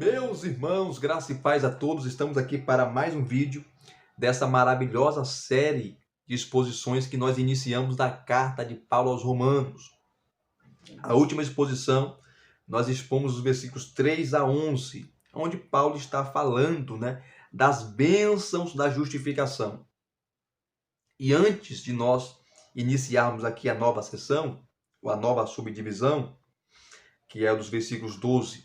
Meus irmãos, graça e paz a todos, estamos aqui para mais um vídeo dessa maravilhosa série de exposições que nós iniciamos da carta de Paulo aos Romanos. A última exposição, nós expomos os versículos 3 a 11, onde Paulo está falando, das bênçãos da justificação. E antes de nós iniciarmos aqui a nova sessão, ou a nova subdivisão, que é dos versículos 12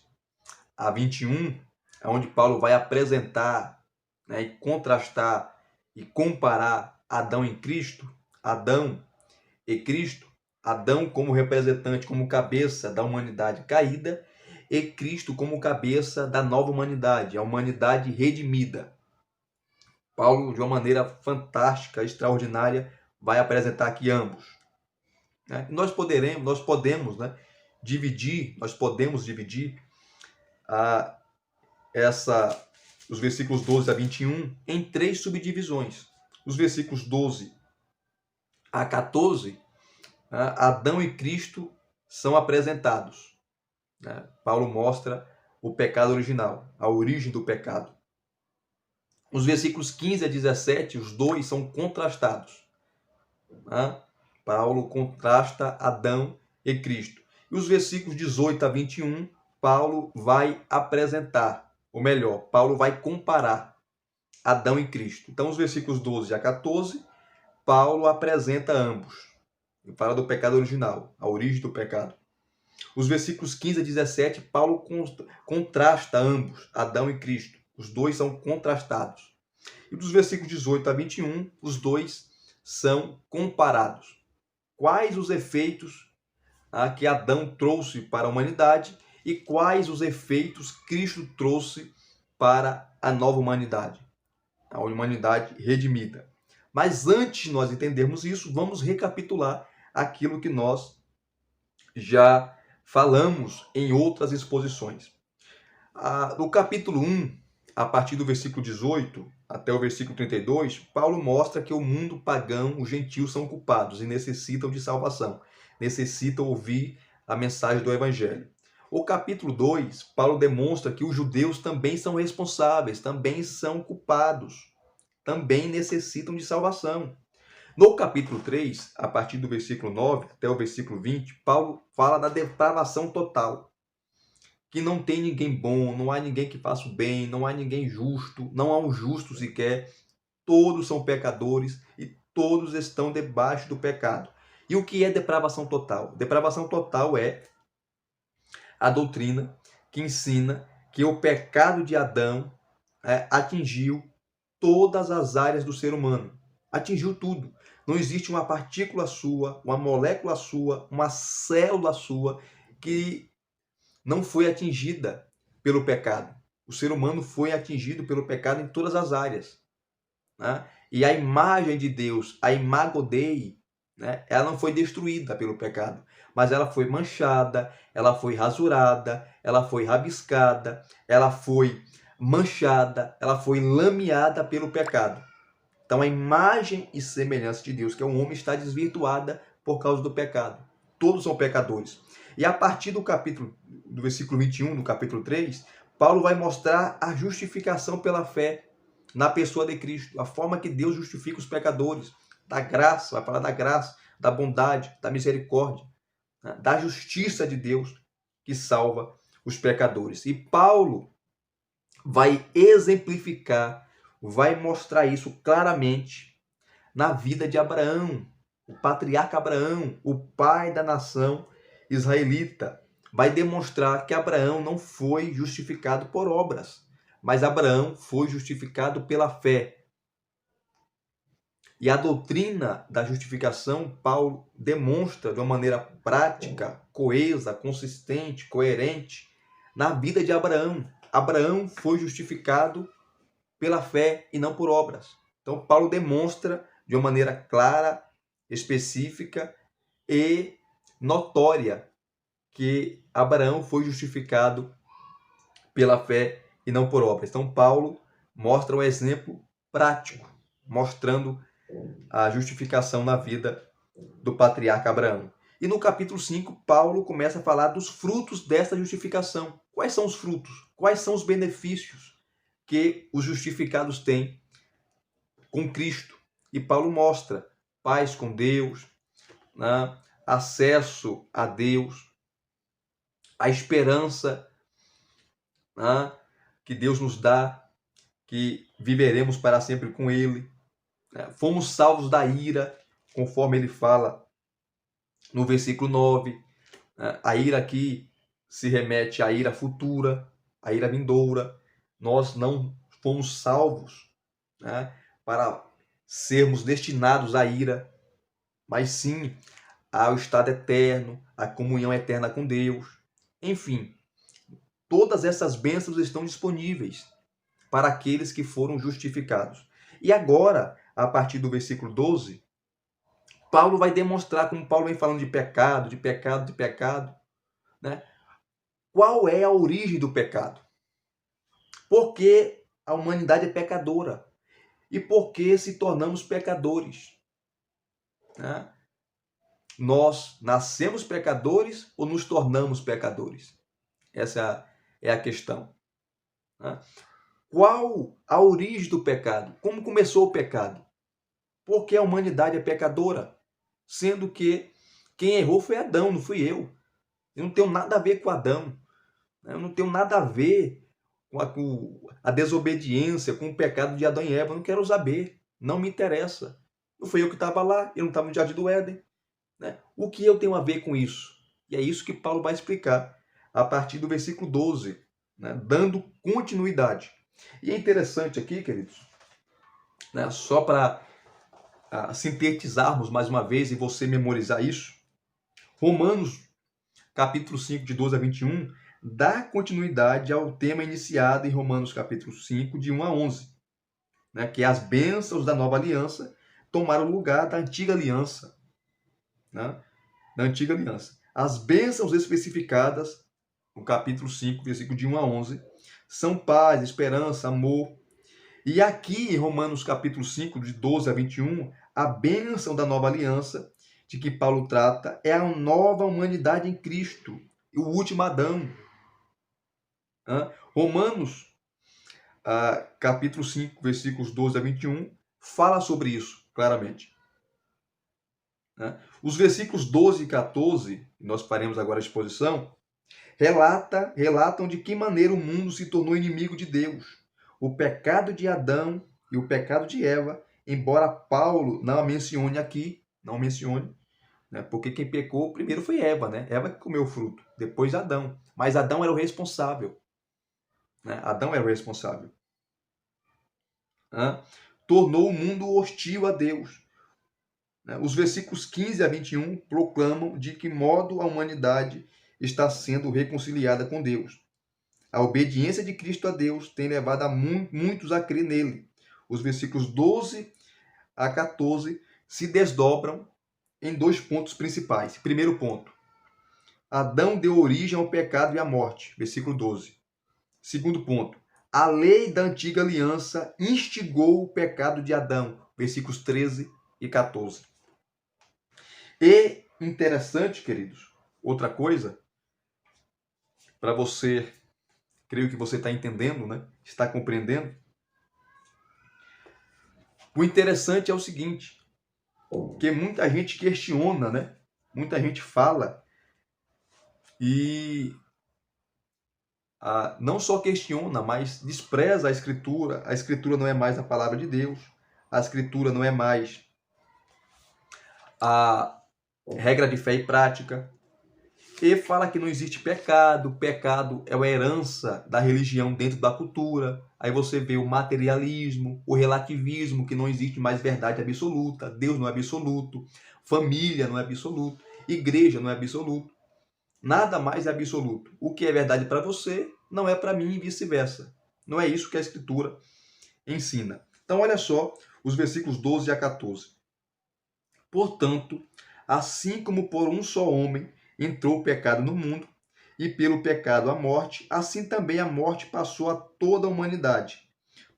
a 21, onde Paulo vai apresentar, e contrastar e comparar Adão e Cristo, Adão e Cristo, Adão como representante, como cabeça da humanidade caída, e Cristo como cabeça da nova humanidade, a humanidade redimida. Paulo, de uma maneira fantástica, extraordinária, vai apresentar aqui ambos. Nós podemos dividir os versículos 12 a 21 em três subdivisões. Os versículos 12 a 14, Adão e Cristo são apresentados. Paulo mostra o pecado original, a origem do pecado. Os versículos 15 a 17, os dois são contrastados. Paulo contrasta Adão e Cristo. E os versículos 18 a 21, Paulo vai apresentar, ou melhor, Paulo vai comparar Adão e Cristo. Então, os versículos 12 a 14, Paulo apresenta ambos. Ele fala do pecado original, a origem do pecado. Os versículos 15 a 17, Paulo contrasta ambos, Adão e Cristo. Os dois são contrastados. E dos versículos 18 a 21, os dois são comparados. Quais os efeitos que Adão trouxe para a humanidade e quais os efeitos Cristo trouxe para a nova humanidade, a humanidade redimida. Mas antes de nós entendermos isso, vamos recapitular aquilo que nós já falamos em outras exposições. No capítulo 1, a partir do versículo 18 até o versículo 32, Paulo mostra que o mundo pagão, os gentios, são culpados e necessitam de salvação, necessitam ouvir a mensagem do Evangelho. O capítulo 2, Paulo demonstra que os judeus também são responsáveis, também são culpados, também necessitam de salvação. No capítulo 3, a partir do versículo 9 até o versículo 20, Paulo fala da depravação total, que não tem ninguém bom, não há ninguém que faça o bem, não há ninguém justo, não há um justo sequer, todos são pecadores e todos estão debaixo do pecado. E o que é depravação total? Depravação total é a doutrina que ensina que o pecado de Adão atingiu todas as áreas do ser humano. Atingiu tudo. Não existe uma partícula sua, uma molécula sua, uma célula sua que não foi atingida pelo pecado. O ser humano foi atingido pelo pecado em todas as áreas. E a imagem de Deus, a imago Dei, ela não foi destruída pelo pecado, mas ela foi manchada, ela foi rasurada, ela foi rabiscada, ela foi manchada, ela foi lameada pelo pecado. Então a imagem e semelhança de Deus, que é o homem, está desvirtuada por causa do pecado. Todos são pecadores. E a partir do versículo 21, do capítulo 3, Paulo vai mostrar a justificação pela fé na pessoa de Cristo, a forma que Deus justifica os pecadores, da graça, vai falar da graça, da bondade, da misericórdia, da justiça de Deus que salva os pecadores. E Paulo vai exemplificar, vai mostrar isso claramente na vida de Abraão, o patriarca Abraão, o pai da nação israelita. Vai demonstrar que Abraão não foi justificado por obras, mas Abraão foi justificado pela fé. E a doutrina da justificação, Paulo demonstra de uma maneira prática, coesa, consistente, coerente, na vida de Abraão. Abraão foi justificado pela fé e não por obras. Então, Paulo demonstra de uma maneira clara, específica e notória que Abraão foi justificado pela fé e não por obras. Então, Paulo mostra um exemplo prático, mostrando a justificação na vida do patriarca Abraão. E no capítulo 5, Paulo começa a falar dos frutos dessa justificação. Quais são os frutos? Quais são os benefícios que os justificados têm com Cristo? E Paulo mostra paz com Deus, né? Acesso a Deus, a esperança, né? Que Deus nos dá, que viveremos para sempre com Ele. Fomos salvos da ira, conforme ele fala no versículo 9. A ira aqui se remete à ira futura, à ira vindoura. Nós não fomos salvos, né, para sermos destinados à ira, mas sim ao estado eterno, à comunhão eterna com Deus. Enfim, todas essas bênçãos estão disponíveis para aqueles que foram justificados. E agora, a partir do versículo 12, Paulo vai demonstrar, como Paulo vem falando de pecado, de pecado, de pecado, né? Qual é a origem do pecado? Por que a humanidade é pecadora? E por que se tornamos pecadores? Né? Nós nascemos pecadores ou nos tornamos pecadores? Essa é a questão. Né? Qual a origem do pecado? Como começou o pecado? Por que a humanidade é pecadora? Sendo que quem errou foi Adão, não fui eu. Eu não tenho nada a ver com Adão. Eu não tenho nada a ver com a desobediência, com o pecado de Adão e Eva. Eu não quero saber. Não me interessa. Não fui eu que estava lá. Eu não estava no Jardim do Éden. Né? O que eu tenho a ver com isso? E é isso que Paulo vai explicar a partir do versículo 12, né? Dando continuidade. E é interessante aqui, queridos, né? Só para sintetizarmos mais uma vez e você memorizar isso, Romanos, capítulo 5, de 12 a 21, dá continuidade ao tema iniciado em Romanos, capítulo 5, de 1 a 11, né, que as bênçãos da nova aliança tomaram o lugar da antiga aliança. Né, da antiga aliança. As bênçãos especificadas no capítulo 5, versículo de 1 a 11, são paz, esperança, amor. E aqui em Romanos, capítulo 5, de 12 a 21, a bênção da nova aliança de que Paulo trata é a nova humanidade em Cristo, o último Adão. Romanos, capítulo 5, versículos 12 a 21, fala sobre isso claramente. Os versículos 12 e 14, nós faremos agora a exposição, relatam de que maneira o mundo se tornou inimigo de Deus. O pecado de Adão e o pecado de Eva, embora Paulo não a mencione aqui, né, porque quem pecou primeiro foi Eva, né? Eva que comeu o fruto, depois Adão. Mas Adão era o responsável. Né? Adão era o responsável. Tornou o mundo hostil a Deus. Os versículos 15 a 21 proclamam de que modo a humanidade está sendo reconciliada com Deus. A obediência de Cristo a Deus tem levado a muitos a crer nele. Os versículos 12 a 14 se desdobram em dois pontos principais. Primeiro ponto, Adão deu origem ao pecado e à morte. Versículo 12. Segundo ponto, a lei da antiga aliança instigou o pecado de Adão. Versículos 13 e 14. E interessante, queridos, outra coisa, para você, creio que você está entendendo, né? Está compreendendo. O interessante é o seguinte, que muita gente questiona, né? Muita gente fala e não só questiona, mas despreza a Escritura. A Escritura não é mais a palavra de Deus. A Escritura não é mais a regra de fé e prática. E fala que não existe pecado. Pecado é uma herança da religião dentro da cultura. Aí você vê o materialismo, o relativismo, que não existe mais verdade absoluta. Deus não é absoluto. Família não é absoluto. Igreja não é absoluto. Nada mais é absoluto. O que é verdade para você não é para mim e vice-versa. Não é isso que a Escritura ensina. Então, olha só os versículos 12 a 14. Portanto, assim como por um só homem entrou o pecado no mundo, e pelo pecado a morte, assim também a morte passou a toda a humanidade,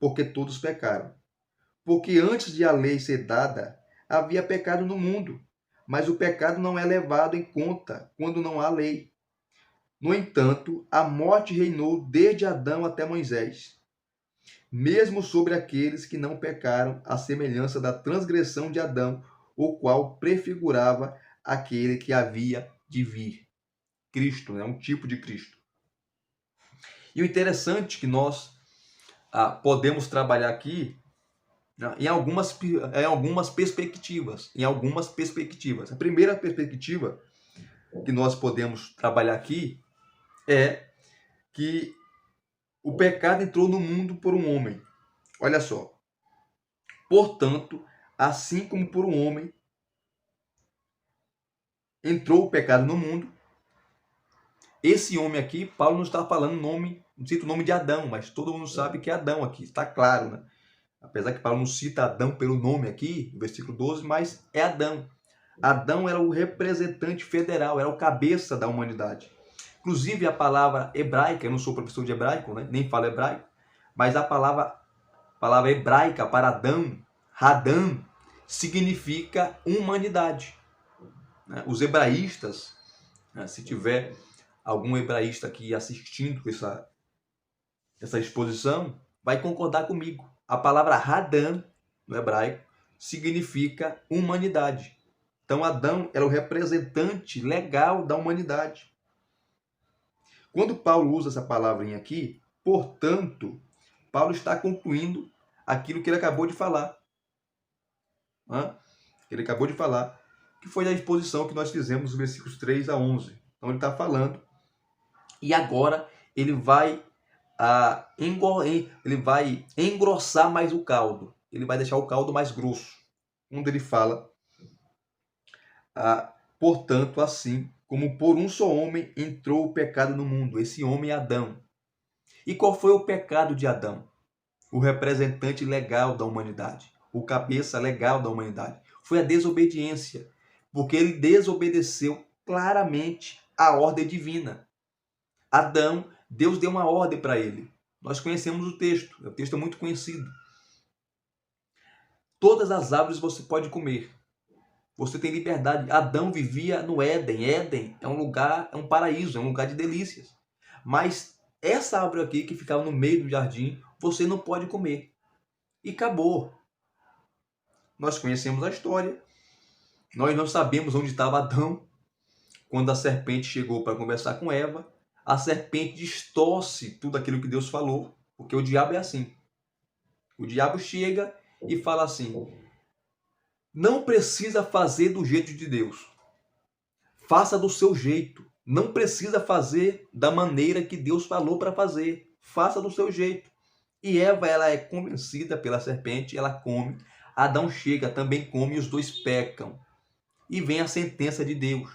porque todos pecaram. Porque antes de a lei ser dada, havia pecado no mundo, mas o pecado não é levado em conta quando não há lei. No entanto, a morte reinou desde Adão até Moisés, mesmo sobre aqueles que não pecaram, à semelhança da transgressão de Adão, o qual prefigurava aquele que havia de vir. Cristo, é um tipo de Cristo. E o interessante é que nós podemos trabalhar aqui em algumas perspectivas. A primeira perspectiva que nós podemos trabalhar aqui é que o pecado entrou no mundo por um homem. Olha só. Portanto, assim como por um homem entrou o pecado no mundo, esse homem aqui, Paulo não está falando nome, não cita o nome de Adão, mas todo mundo sabe que é Adão aqui, está claro, né? Apesar que Paulo não cita Adão pelo nome aqui, no versículo 12, mas é Adão. Adão era o representante federal, era o cabeça da humanidade. Inclusive a palavra hebraica, eu não sou professor de hebraico, né? Nem falo hebraico, mas a palavra hebraica para Adão, Hadam, significa humanidade. Os hebraístas, se tiver algum hebraísta aqui assistindo essa exposição, vai concordar comigo. A palavra Hadam, no hebraico, significa humanidade. Então Adão era o representante legal da humanidade. Quando Paulo usa essa palavrinha aqui, portanto, Paulo está concluindo aquilo que ele acabou de falar. Ele acabou de falar, que foi a exposição que nós fizemos nos versículos 3 a 11. Então ele está falando, e agora ele vai engrossar mais o caldo. Ele vai deixar o caldo mais grosso. Quando ele fala, portanto, assim como por um só homem entrou o pecado no mundo. Esse homem é Adão. E qual foi o pecado de Adão? O representante legal da humanidade, o cabeça legal da humanidade. Foi a desobediência, porque ele desobedeceu claramente a ordem divina. Adão, Deus deu uma ordem para ele. Nós conhecemos o texto é muito conhecido. Todas as árvores você pode comer. Você tem liberdade. Adão vivia no Éden. Éden é um lugar, é um paraíso, é um lugar de delícias. Mas essa árvore aqui que ficava no meio do jardim, você não pode comer. E acabou. Nós conhecemos a história. Nós não sabemos onde estava Adão quando a serpente chegou para conversar com Eva. A serpente distorce tudo aquilo que Deus falou, porque o diabo é assim. O diabo chega e fala assim: não precisa fazer do jeito de Deus. Faça do seu jeito. Não precisa fazer da maneira que Deus falou para fazer. Faça do seu jeito. E Eva, ela é convencida pela serpente, ela come. Adão chega, também come, e os dois pecam. E vem a sentença de Deus.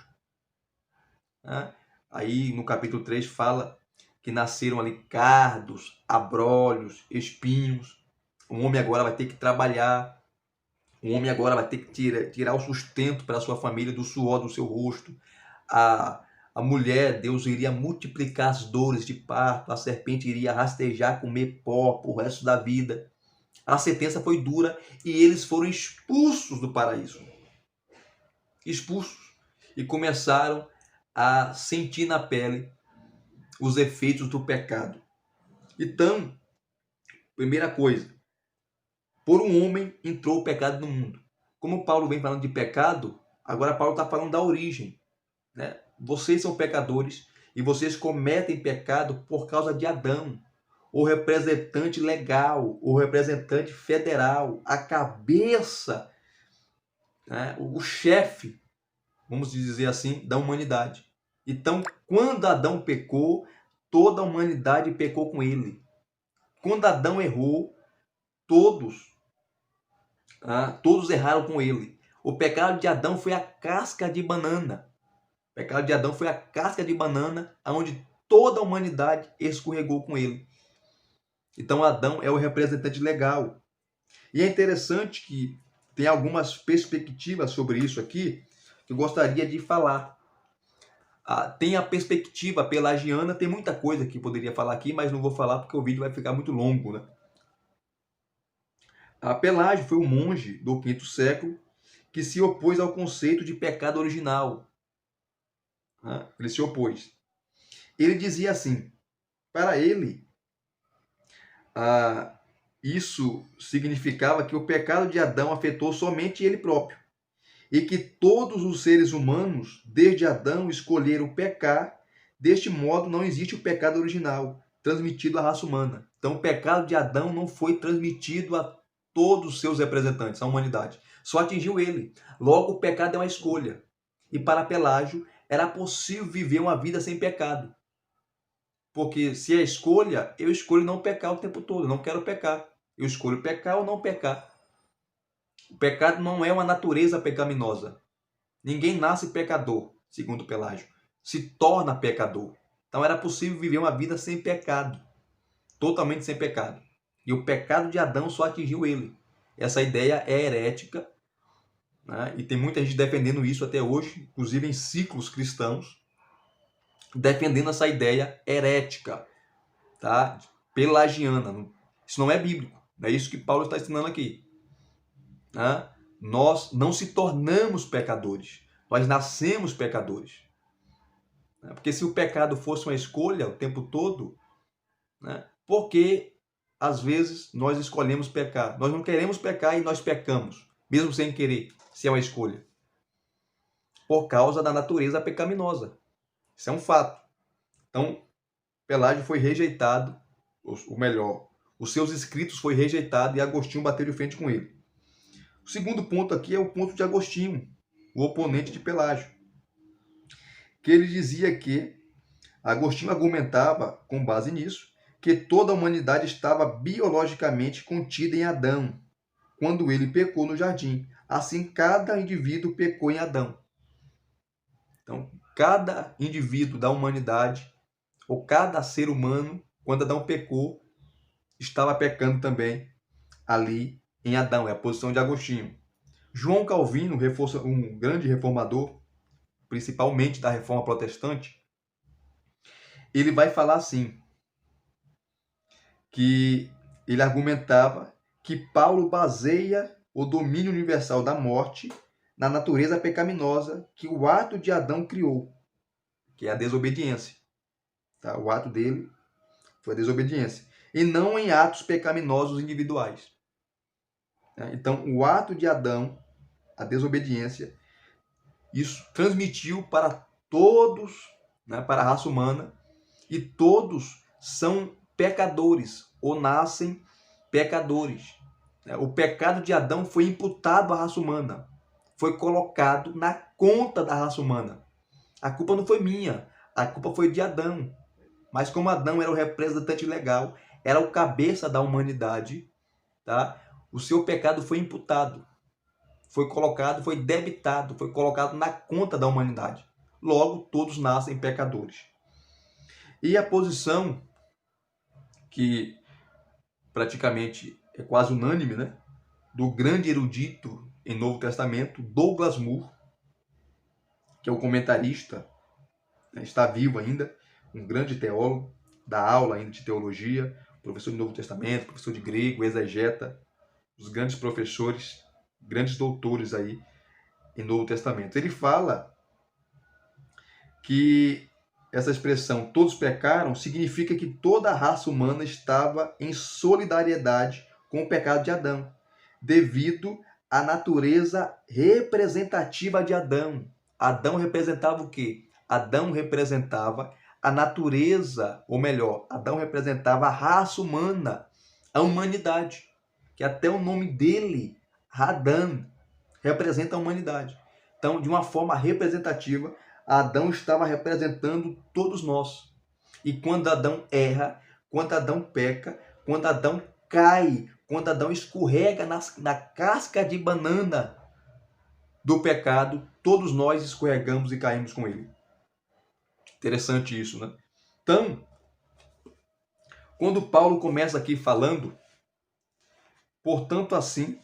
Aí no capítulo 3 fala que nasceram ali cardos, abrolhos, espinhos. O homem agora vai ter que trabalhar. O homem agora vai ter que tirar o sustento para a sua família do suor do seu rosto. A mulher, Deus iria multiplicar as dores de parto. A serpente iria rastejar, comer pó por resto da vida. A sentença foi dura e eles foram expulsos do paraíso. Expulsos. E começaram a sentir na pele os efeitos do pecado. Então, primeira coisa, por um homem entrou o pecado no mundo. Como Paulo vem falando de pecado, agora Paulo está falando da origem. Né? Vocês são pecadores e vocês cometem pecado por causa de Adão, o representante legal, o representante federal, a cabeça, né? O chefe, vamos dizer assim, da humanidade. Então, quando Adão pecou, toda a humanidade pecou com ele. Quando Adão errou, todos erraram com ele. O pecado de Adão foi a casca de banana. O pecado de Adão foi a casca de banana onde toda a humanidade escorregou com ele. Então Adão é o representante legal. E é interessante que tem algumas perspectivas sobre isso aqui que eu gostaria de falar. Tem a perspectiva pelagiana, tem muita coisa que eu poderia falar aqui, mas não vou falar porque o vídeo vai ficar muito longo, né? Pelágio foi um monge do V século que se opôs ao conceito de pecado original. Ele se opôs. Ele dizia assim, para ele, isso significava que o pecado de Adão afetou somente ele próprio e que todos os seres humanos, desde Adão, escolheram pecar. Deste modo, não existe o pecado original transmitido à raça humana. Então, o pecado de Adão não foi transmitido a todos os seus representantes, a humanidade. Só atingiu ele. Logo, o pecado é uma escolha. E para Pelágio, era possível viver uma vida sem pecado. Porque se é escolha, eu escolho não pecar o tempo todo. Eu não quero pecar. Eu escolho pecar ou não pecar. O pecado não é uma natureza pecaminosa. Ninguém nasce pecador, segundo Pelágio. Se torna pecador. Então era possível viver uma vida sem pecado. Totalmente sem pecado. E o pecado de Adão só atingiu ele. Essa ideia é herética, né? E tem muita gente defendendo isso até hoje, inclusive em ciclos cristãos, defendendo essa ideia herética, tá? Pelagiana. Isso não é bíblico. É isso que Paulo está ensinando aqui. Né? Nós não se tornamos pecadores. Nós nascemos pecadores. Porque se o pecado fosse uma escolha o tempo todo, né? Porque às vezes nós escolhemos pecar. Nós não queremos pecar e nós pecamos, mesmo sem querer, se é uma escolha. Por causa da natureza pecaminosa. Isso é um fato. Então, Pelágio foi rejeitado, ou melhor, os seus escritos foi rejeitado e Agostinho bateu de frente com ele. O segundo ponto aqui é o ponto de Agostinho, o oponente de Pelágio, que ele dizia que Agostinho argumentava, com base nisso, que toda a humanidade estava biologicamente contida em Adão, quando ele pecou no jardim. Assim, cada indivíduo pecou em Adão. Então, cada indivíduo da humanidade, ou cada ser humano, quando Adão pecou, estava pecando também ali em Adão. É a posição de Agostinho. João Calvino, um grande reformador, principalmente da Reforma Protestante, ele vai falar assim, que ele argumentava que Paulo baseia o domínio universal da morte na natureza pecaminosa que o ato de Adão criou, que é a desobediência. Tá? O ato dele foi a desobediência. E não em atos pecaminosos individuais. Então, o ato de Adão, a desobediência, isso transmitiu para todos, né, para a raça humana, e todos são pecadores, ou nascem pecadores. O pecado de Adão foi imputado à raça humana, foi colocado na conta da raça humana. A culpa não foi minha, a culpa foi de Adão. Mas como Adão era o representante legal, era o cabeça da humanidade, tá? O seu pecado foi imputado, foi colocado, foi debitado, foi colocado na conta da humanidade. Logo, todos nascem pecadores. E a posição que praticamente é quase unânime, né, do grande erudito em Novo Testamento, Douglas Moore, que é o comentarista, né, está vivo ainda, um grande teólogo, dá aula ainda de teologia, professor de Novo Testamento, professor de grego, exegeta, os grandes professores, grandes doutores aí em Novo Testamento. Ele fala que essa expressão todos pecaram significa que toda a raça humana estava em solidariedade com o pecado de Adão, devido à natureza representativa de Adão. Adão representava o quê? Adão representava a natureza, ou melhor, Adão representava a raça humana, a humanidade, que até o nome dele, Adão, representa a humanidade. Então, de uma forma representativa, Adão estava representando todos nós. E quando Adão erra, quando Adão peca, quando Adão cai, quando Adão escorrega na casca de banana do pecado, todos nós escorregamos e caímos com ele. Interessante isso, né? Então, quando Paulo começa aqui falando, portanto assim,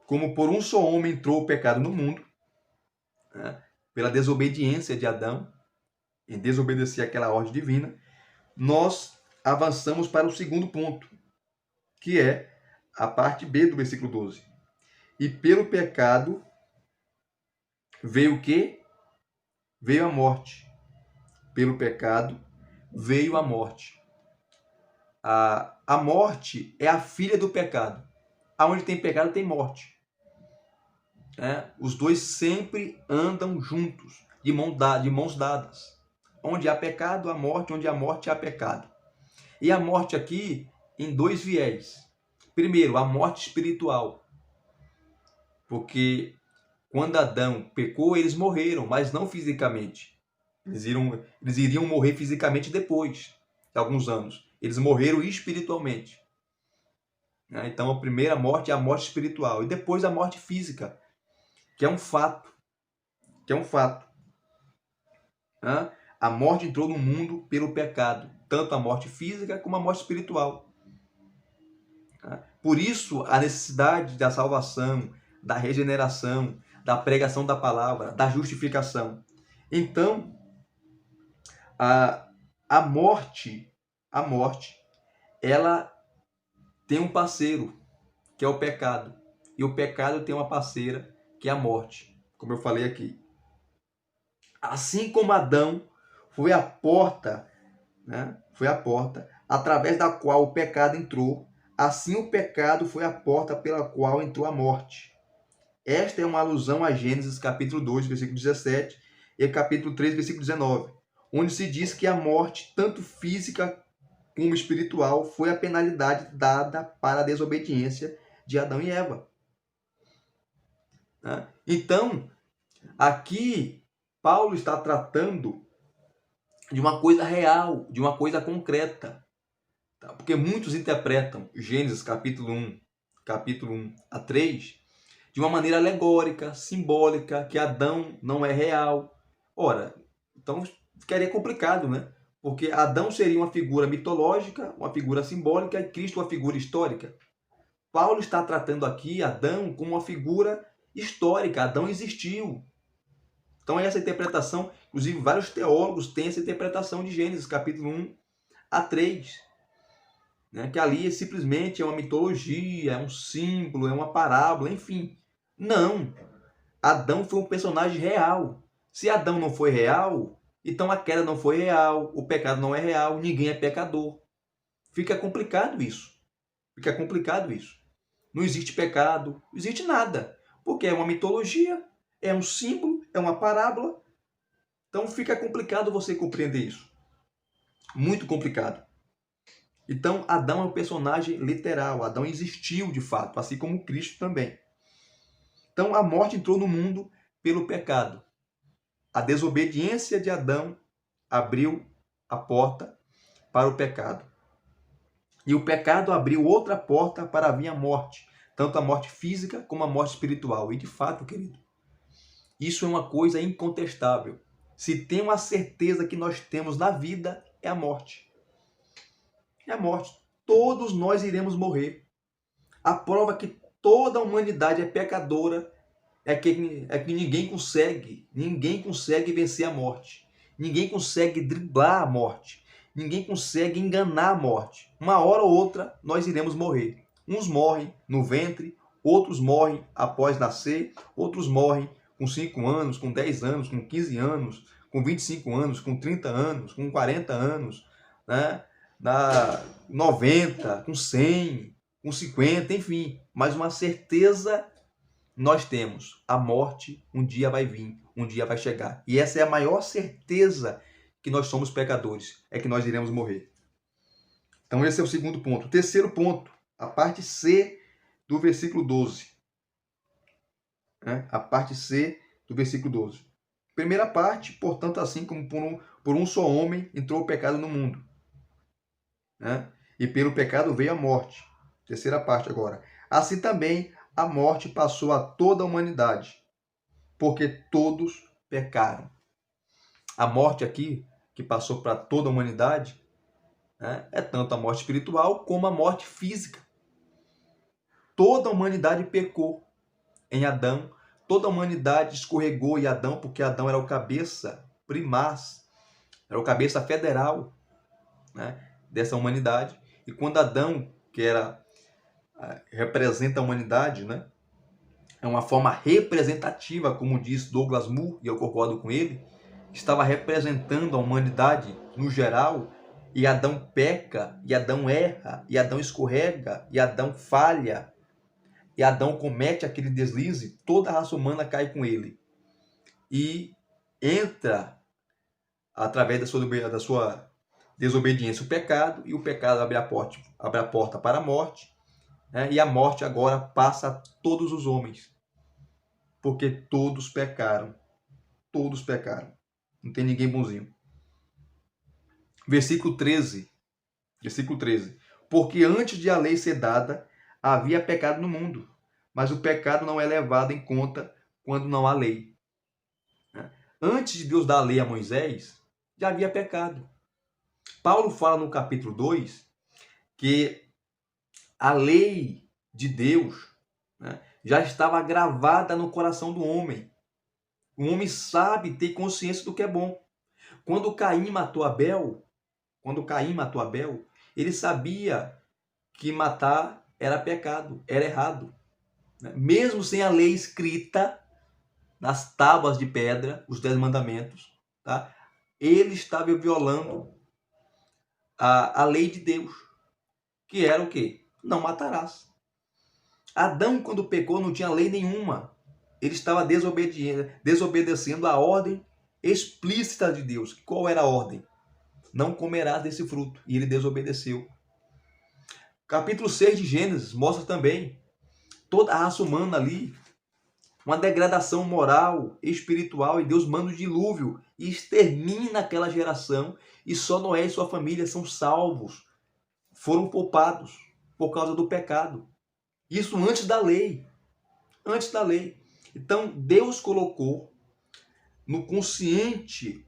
como por um só homem entrou o pecado no mundo, né, pela desobediência de Adão, em desobedecer aquela ordem divina, nós avançamos para o segundo ponto, que é a parte B do versículo 12. E pelo pecado veio o quê? Veio a morte. Pelo pecado veio a morte. A morte é a filha do pecado. Aonde tem pecado tem morte. Os dois sempre andam juntos, de mãos dadas. Onde há pecado, há morte. Onde há morte, há pecado. E a morte aqui em dois viés. Primeiro, a morte espiritual. Porque quando Adão pecou, eles morreram, mas não fisicamente. Eles iriam morrer fisicamente depois de alguns anos. Eles morreram espiritualmente. Então a primeira morte é a morte espiritual. E depois a morte física, que é um fato. A morte entrou no mundo pelo pecado. Tanto a morte física como a morte espiritual. Por isso a necessidade da salvação, da regeneração, da pregação da palavra, da justificação. Então, a morte, ela tem um parceiro, que é o pecado. E o pecado tem uma parceira, que é a morte, como eu falei aqui. Assim como Adão foi a porta, através da qual o pecado entrou, assim o pecado foi a porta pela qual entrou a morte. Esta é uma alusão a Gênesis capítulo 2, versículo 17 e capítulo 3, versículo 19, onde se diz que a morte, tanto física como espiritual, foi a penalidade dada para a desobediência de Adão e Eva. Então, aqui, Paulo está tratando de uma coisa real, de uma coisa concreta. Porque muitos interpretam Gênesis capítulo 1 a 3 de uma maneira alegórica, simbólica, que Adão não é real. Ora, então ficaria complicado, né? Porque Adão seria uma figura mitológica, uma figura simbólica, e Cristo uma figura histórica. Paulo está tratando aqui Adão como uma figura histórica. Adão existiu. Então essa interpretação, inclusive vários teólogos têm essa interpretação de Gênesis capítulo 1 a 3. Que ali simplesmente é uma mitologia, é um símbolo, é uma parábola, enfim. Não. Adão foi um personagem real. Se Adão não foi real, então a queda não foi real, o pecado não é real, ninguém é pecador. Fica complicado isso. Não existe pecado, não existe nada. Porque é uma mitologia, é um símbolo, é uma parábola. Então fica complicado você compreender isso. Muito complicado. Então Adão é um personagem literal. Adão existiu de fato, assim como Cristo também. Então a morte entrou no mundo pelo pecado. A desobediência de Adão abriu a porta para o pecado. E o pecado abriu outra porta para vir a morte, tanto a morte física como a morte espiritual. E de fato, querido, isso é uma coisa incontestável. Se tem uma certeza que nós temos na vida, é a morte. É a morte. Todos nós iremos morrer. A prova que toda a humanidade é pecadora é que ninguém consegue vencer a morte. Ninguém consegue driblar a morte. Ninguém consegue enganar a morte. Uma hora ou outra nós iremos morrer. Uns morrem no ventre, outros morrem após nascer, outros morrem com 5 anos, com 10 anos, com 15 anos, com 25 anos, com 30 anos, com 40 anos, né? Na 90, com 100, com 50, enfim. Mas uma certeza nós temos: a morte um dia vai vir, um dia vai chegar. E essa é a maior certeza que nós somos pecadores, é que nós iremos morrer. Então esse é o segundo ponto. O terceiro ponto, a parte C do versículo 12. A parte C do versículo 12. Primeira parte, portanto, assim como por um só homem entrou o pecado no mundo. E pelo pecado veio a morte. Terceira parte agora. Assim também a morte passou a toda a humanidade, porque todos pecaram. A morte aqui, que passou para toda a humanidade, é tanto a morte espiritual como a morte física. Toda a humanidade pecou em Adão, toda a humanidade escorregou em Adão, porque Adão era o cabeça primaz, era o cabeça federal, dessa humanidade. E quando Adão, que representa a humanidade, é uma forma representativa, como diz Douglas Moo, e eu concordo com ele, estava representando a humanidade no geral, e Adão peca, e Adão erra, e Adão escorrega, e Adão falha, e Adão comete aquele deslize, toda a raça humana cai com ele. E entra, através da sua desobediência, o pecado, e o pecado abre a porta para a morte, né? E a morte agora passa a todos os homens, porque todos pecaram. Todos pecaram. Não tem ninguém bonzinho. Versículo 13. Versículo 13. Porque antes de a lei ser dada, havia pecado no mundo, mas o pecado não é levado em conta quando não há lei. Antes de Deus dar a lei a Moisés, já havia pecado. Paulo fala no capítulo 2 que a lei de Deus, né, já estava gravada no coração do homem. O homem sabe ter consciência do que é bom. Quando Caim matou Abel, ele sabia que matar era pecado, era errado. Mesmo sem a lei escrita nas tábuas de pedra, os 10 mandamentos, tá? Ele estava violando a lei de Deus, que era o quê? Não matarás. Adão, quando pecou, não tinha lei nenhuma. Ele estava desobedecendo a ordem explícita de Deus. Qual era a ordem? Não comerás desse fruto. E ele desobedeceu. Capítulo 6 de Gênesis mostra também toda a raça humana ali, uma degradação moral, espiritual, e Deus manda o dilúvio e extermina aquela geração, e só Noé e sua família são salvos, foram poupados por causa do pecado. Isso antes da lei. Antes da lei. Então, Deus colocou no consciente,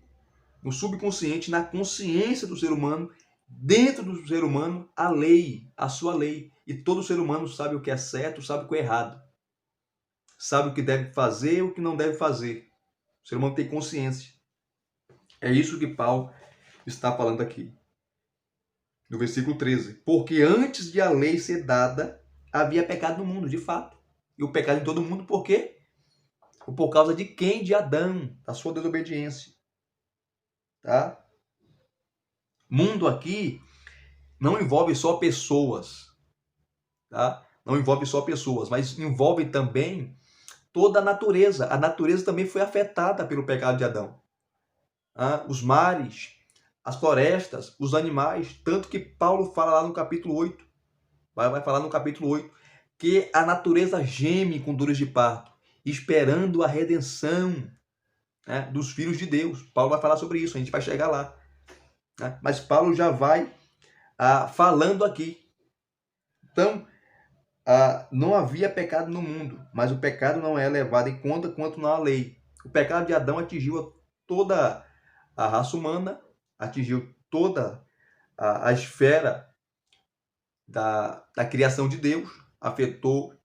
no subconsciente, na consciência do ser humano, dentro do ser humano, a lei, a sua lei. E todo ser humano sabe o que é certo, sabe o que é errado. Sabe o que deve fazer e o que não deve fazer. O ser humano tem consciência. É isso que Paulo está falando aqui. No versículo 13. Porque antes de a lei ser dada, havia pecado no mundo, de fato. E o pecado em todo mundo, por quê? Por causa de quem? De Adão, da sua desobediência. Tá? Mundo aqui não envolve só pessoas. Tá? Não envolve só pessoas, mas envolve também toda a natureza. A natureza também foi afetada pelo pecado de Adão. Os mares, as florestas, os animais. Tanto que Paulo fala lá no capítulo 8, vai falar no capítulo 8, que a natureza geme com dores de parto, esperando a redenção, né, dos filhos de Deus. Paulo vai falar sobre isso, a gente vai chegar lá. Né? Mas Paulo já vai falando aqui. Então, não havia pecado no mundo, mas o pecado não é levado em conta quanto não há lei. O pecado de Adão atingiu toda a raça humana, atingiu toda a esfera da criação de Deus, afetou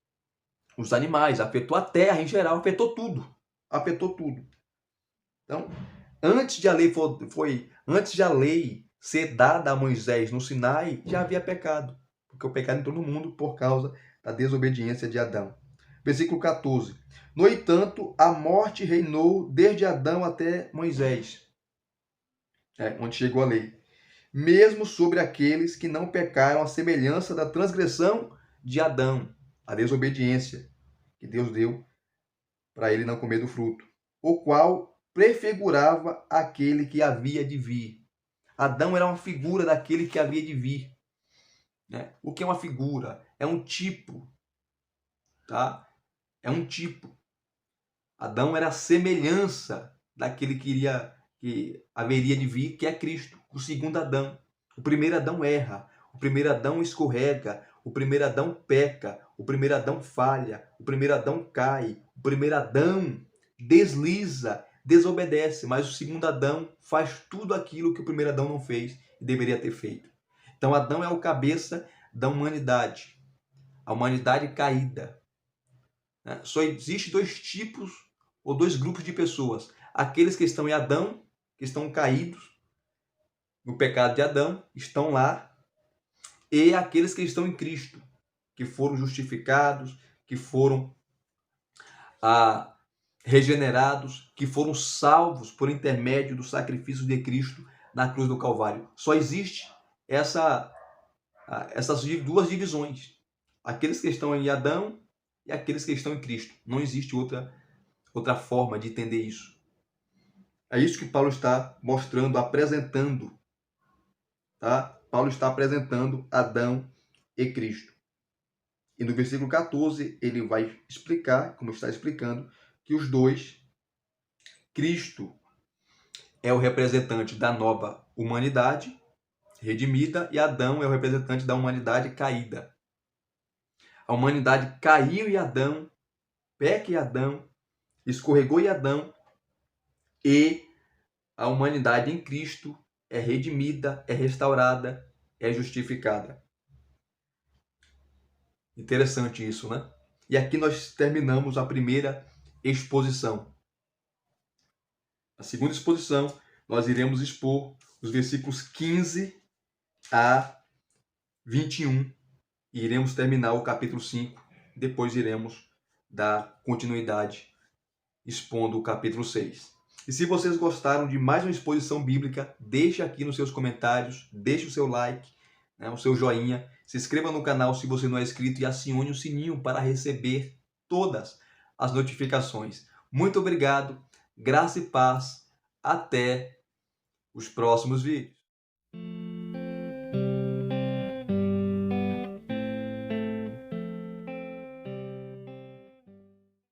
os animais, afetou a terra em geral, afetou tudo. Afetou tudo. Então, antes de a lei ser dada a Moisés no Sinai, já havia pecado, porque o pecado entrou no mundo por causa da desobediência de Adão. Versículo 14. No entanto, a morte reinou desde Adão até Moisés, onde chegou a lei, mesmo sobre aqueles que não pecaram, à semelhança da transgressão de Adão, a desobediência que Deus deu para ele não comer do fruto, o qual prefigurava aquele que havia de vir. Adão era uma figura daquele que havia de vir. Né? O que é uma figura? É um tipo. Tá? É um tipo. Adão era a semelhança daquele que haveria de vir, que é Cristo, o segundo Adão. O primeiro Adão erra, o primeiro Adão escorrega, o primeiro Adão peca, o primeiro Adão falha, o primeiro Adão cai, o primeiro Adão desliza, desobedece, mas o segundo Adão faz tudo aquilo que o primeiro Adão não fez e deveria ter feito. Então Adão é o cabeça da humanidade, a humanidade caída. Só existe dois tipos ou dois grupos de pessoas: aqueles que estão em Adão, que estão caídos no pecado de Adão, estão lá, e aqueles que estão em Cristo, que foram justificados, que foram a regenerados, que foram salvos por intermédio do sacrifício de Cristo na cruz do Calvário. Só existe essas duas divisões. Aqueles que estão em Adão e aqueles que estão em Cristo. Não existe outra forma de entender isso. É isso que Paulo está mostrando, apresentando. Tá? Paulo está apresentando Adão e Cristo. E no versículo 14, ele vai explicar, como está explicando, que os dois, Cristo é o representante da nova humanidade redimida e Adão é o representante da humanidade caída. A humanidade caiu em Adão, peca em Adão, escorregou em Adão, e a humanidade em Cristo é redimida, é restaurada, é justificada. Interessante isso, né? E aqui nós terminamos a primeira exposição. A segunda exposição, nós iremos expor os versículos 15 a 21 e iremos terminar o capítulo 5. Depois iremos dar continuidade expondo o capítulo 6. E se vocês gostaram de mais uma exposição bíblica, deixe aqui nos seus comentários, deixe o seu like, o seu joinha, se inscreva no canal se você não é inscrito e acione o sininho para receber todas as notificações. Muito obrigado, graça e paz, até os próximos vídeos.